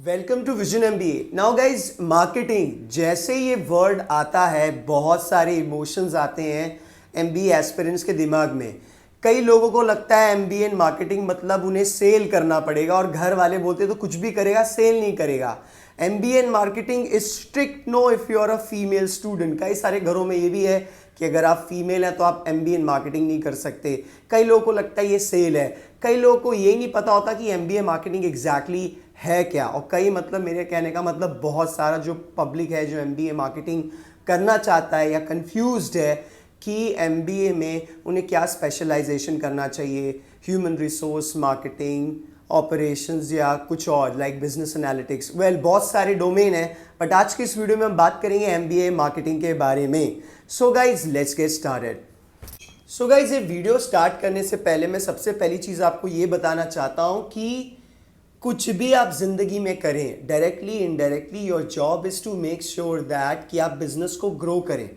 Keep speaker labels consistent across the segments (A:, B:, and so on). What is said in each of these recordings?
A: Welcome to Vision MBA. Now guys, marketing जैसे ये word आता है बहुत सारे इमोशंस आते हैं एमबीए एस्पिरेंट्स के दिमाग में। कई लोगों को लगता है एमबीए इन मार्केटिंग मतलब उन्हें सेल करना पड़ेगा, और घर वाले बोलते तो कुछ भी करेगा, सेल नहीं करेगा। MBA in marketing is strict no if you are a female student. कई सारे घरों में ये भी है कि अगर आप फीमेल हैं तो आप एमबीए इन मार्केटिंग नहीं कर सकते। कई लोगों को लगता है ये सेल है, कई लोगों को ये नहीं पता होता कि एमबीए मार्केटिंग एग्जैक्टली है क्या। और कई मतलब मेरे कहने का मतलब बहुत सारा जो पब्लिक है जो एमबीए मार्केटिंग करना चाहता है या कंफ्यूज्ड है कि एमबीए में उन्हें क्या स्पेशलाइजेशन करना चाहिए, ह्यूमन रिसोर्स मार्केटिंग, ऑपरेशंस या कुछ और लाइक बिजनेस एनालिटिक्स। वेल, बहुत सारे डोमेन है, बट आज की इस वीडियो में हम बात करेंगे एमबीए मार्केटिंग के बारे में। So guys, let's get started. So guys, ये वीडियो स्टार्ट करने से पहले मैं सबसे पहली चीज़ आपको ये बताना चाहता हूँ कि कुछ भी आप जिंदगी में करें, directly indirectly, your job is to make sure that कि आप बिजनेस को ग्रो करें।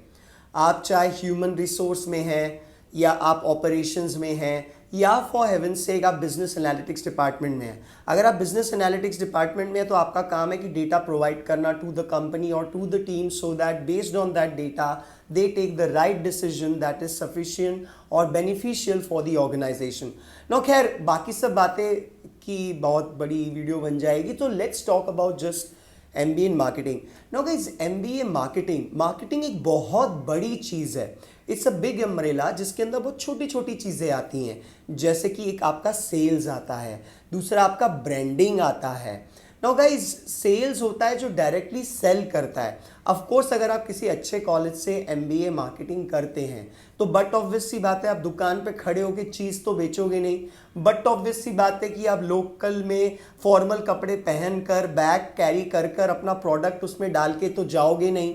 A: आप चाहे ह्यूमन रिसोर्स में हैं या आप ऑपरेशंस में हैं या फॉर हेवन सेक आप बिजनेस एनालिटिक्स डिपार्टमेंट में हैं। अगर आप बिजनेस एनालिटिक्स डिपार्टमेंट में हैं तो आपका काम है कि डेटा प्रोवाइड करना टू द कंपनी और to the team, so that based on that data they take the right decision that is sufficient और beneficial for the organisation. No खैर, बाकी सब बातें की बहुत बड़ी वीडियो बन जाएगी, तो let's talk about just MBA in marketing. Now guys, MBA marketing एक बहुत बड़ी चीज़ है। इट्स अ बिग अम्ब्रेला जिसके अंदर बहुत छोटी छोटी चीज़ें आती हैं, जैसे कि एक आपका सेल्स आता है, दूसरा आपका ब्रांडिंग आता है। नाउ गाइस, सेल्स होता है जो डायरेक्टली सेल करता है। ऑफ कोर्स अगर आप किसी अच्छे कॉलेज से एमबीए मार्केटिंग करते हैं तो बट ऑब्वियस सी बात है आप दुकान पे खड़े होकर चीज़ तो बेचोगे नहीं। बट ऑब्वियस सी बात है कि आप लोकल में फॉर्मल कपड़े पहनकर बैग कैरी कर कर अपना प्रोडक्ट उसमें डाल के तो जाओगे नहीं।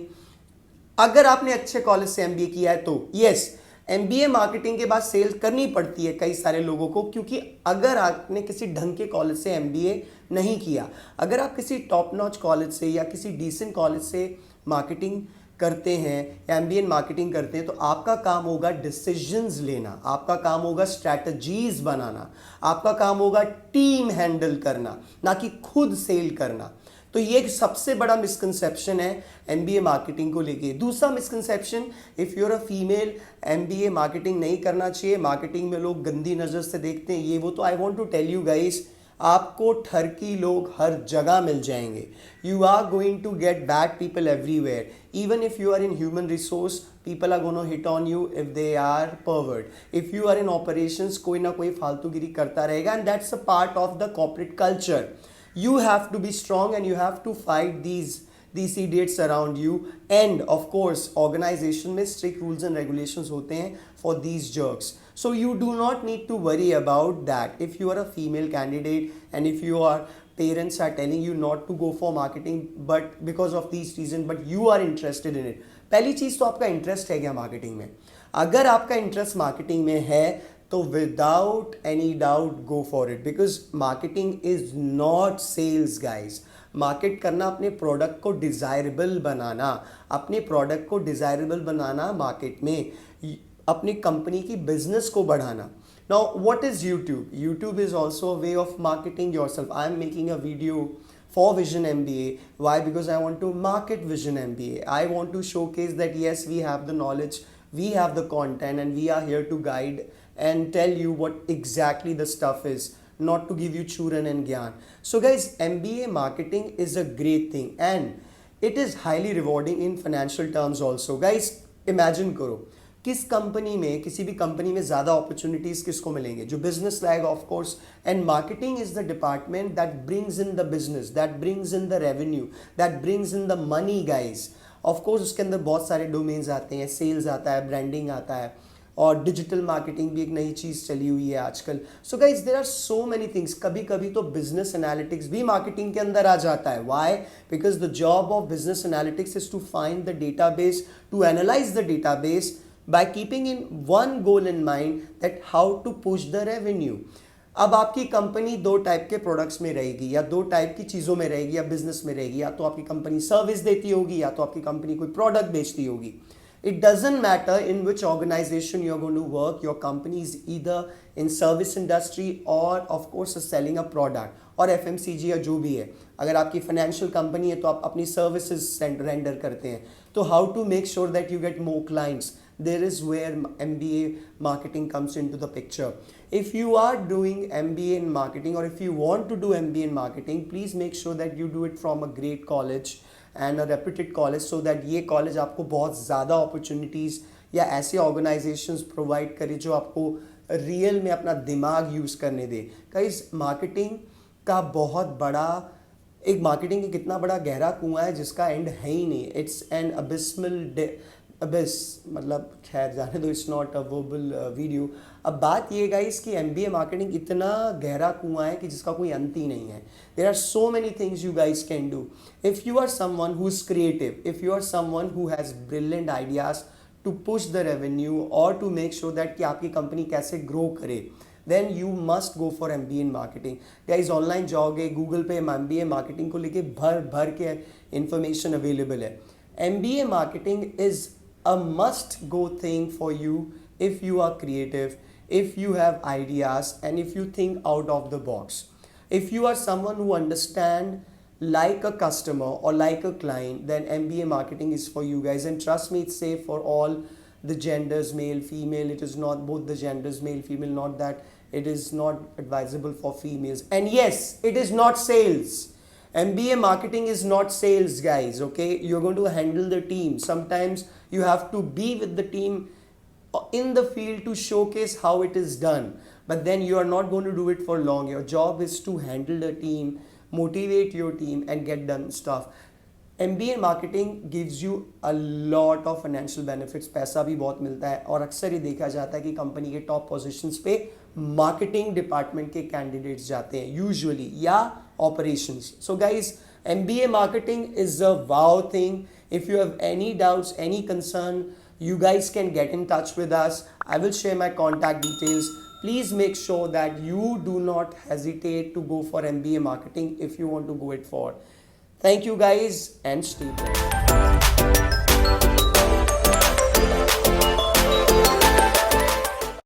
A: अगर आपने अच्छे कॉलेज से एमबीए किया है तो यस, एमबीए मार्केटिंग के बाद सेल करनी पड़ती है कई सारे लोगों को, क्योंकि अगर आपने किसी ढंग के कॉलेज से एमबीए नहीं किया, अगर आप किसी टॉप नॉच कॉलेज से या किसी डिसेंट कॉलेज से मार्केटिंग करते हैं या एमबीए मार्केटिंग करते हैं तो आपका काम होगा डिसीजंस लेना, आपका काम होगा स्ट्रैटेजीज बनाना, आपका काम होगा टीम हैंडल करना, ना कि खुद सेल करना। तो ये एक सबसे बड़ा मिसकंसेप्शन है एमबीए मार्केटिंग को लेके। दूसरा misconception, if you are a female, MBA marketing नहीं करना चाहिए, मार्केटिंग में लोग गंदी नज़र से देखते हैं ये वो। तो I want to tell you guys, आपको ठरकी लोग हर जगह मिल जाएंगे। You are going to get bad people everywhere. Even if you are in human resource, people are gonna hit on you if they are perverted. If you are in operations, कोई ना कोई फालतूगिरी करता रहेगा, and that's a part of the corporate culture. You have to be strong and you have to fight these idiots around you. And of course organization में strict rules and regulations होते हैं for these jerks. So you do not need to worry about that. If you are a female candidate and if your parents are telling you not to go for marketing but because of these reasons, but you are interested in it, पहली चीज़ तो आपका interest है क्या marketing में? अगर आपका interest marketing में है तो without any doubt go for it, because marketing is not sales guys. Market करना, अपने प्रोडक्ट को डिज़ायरेबल बनाना, अपने प्रोडक्ट को डिज़ायरेबल बनाना मार्केट में, अपनी कंपनी की बिजनेस को बढ़ाना। Now what is YouTube? YouTube is also a way of marketing yourself. I am making a video for Vision MBA. Why? Because I want to market Vision MBA. I want to showcase that yes, we have the knowledge, we have the content, and we are here to guide and tell you what exactly the stuff is, not to give you churan and gyan. So guys, MBA marketing is a great thing and it is highly rewarding in financial terms also. Guys, imagine करो किस company में, किसी भी company में ज़्यादा opportunities किसको मिलेंगे? जो बिजनेस लाएगा of course. And marketing is the department that brings in the business, that brings in the revenue, that brings in the money guys. Of course उसके अंदर बहुत सारे डोमेन्स आते हैं, सेल्स आता है, ब्रांडिंग आता है, और डिजिटल मार्केटिंग भी एक नई चीज़ चली हुई है आजकल। So guys, there are so many things. कभी कभी तो बिजनेस एनालिटिक्स भी मार्केटिंग के अंदर आ जाता है। Why? Because the job of business analytics is to find the database, to analyse the database by keeping in one goal in mind, that how to push the revenue. अब आपकी company दो type के products में रहेगी या दो type की चीज़ों में रहेगी या बिजनेस में रहेगी। या तो आपकी कंपनी सर्विस देती होगी या तो आपकी कंपनी कोई प्रोडक्ट बेचती होगी। It doesn't matter in which organization you're going to work, your company is either in service industry or of course selling a product or FMCG या जो भी है. अगर आपकी फाइनेंशियल कंपनी है तो आप अपनी सर्विसेज रेंडर करते हैं. तो how to make sure that you get more clients, there is where MBA marketing comes into the picture. If you are doing MBA in marketing or if you want to do MBA in marketing, please make sure that you do it from a great college and a reputed college so that ये college आपको बहुत ज़्यादा opportunities या ऐसे organizations provide करे जो आपको real में अपना दिमाग use करने दे. Guys, marketing का बहुत बड़ा एक मार्केटिंग की कितना बड़ा गहरा कुआं है जिसका एंड है ही नहीं. इट्स एन अबिस्मल अबिस, मतलब खैर जाने दो, it's not a verbal video. अब बात ये गाइस कि एमबीए मार्केटिंग इतना गहरा कुआं है कि जिसका कोई अंत ही नहीं है. There are so many things you guys can do. If you are someone who is creative, if you are someone who has brilliant ideas to push the revenue और टू मेक श्योर दैट कि आपकी company कैसे grow करे, then you must go for MBA in marketing. Guys, online जाओगे Google पे MBA marketing को लेके भर भर के इंफॉर्मेशन अवेलेबल है. MBA marketing is a must go thing for you if you are creative, if you have ideas and if you think out of the box. If you are someone who understand like a customer or like a client, then MBA marketing is for you guys. And trust me, it's safe for all the genders, male, female. It is not both the genders, male, female, not that it is not advisable for females. And yes, it is not sales. MBA marketing is not sales, guys. Okay, you're going to handle the team. Sometimes you have to be with the team in the field to showcase how it is done, but then you are not going to do it for long. Your job is to handle the team, motivate your team and get done stuff. MBA marketing gives you a lot of financial benefits. पैसा भी बहुत मिलता है और अक्सर ये देखा जाता है कि कंपनी के टॉप पोजीशंस पे मार्केटिंग डिपार्टमेंट के कैंडिडेट्स जाते हैं यूजुअली, या operations. So guys, MBA marketing is a wow thing. If you have any doubts, any concern, you guys can get in touch with us. I will share my contact details. Please make sure that you do not hesitate to go for MBA marketing if you want to go it for. Thank you guys and stay tuned.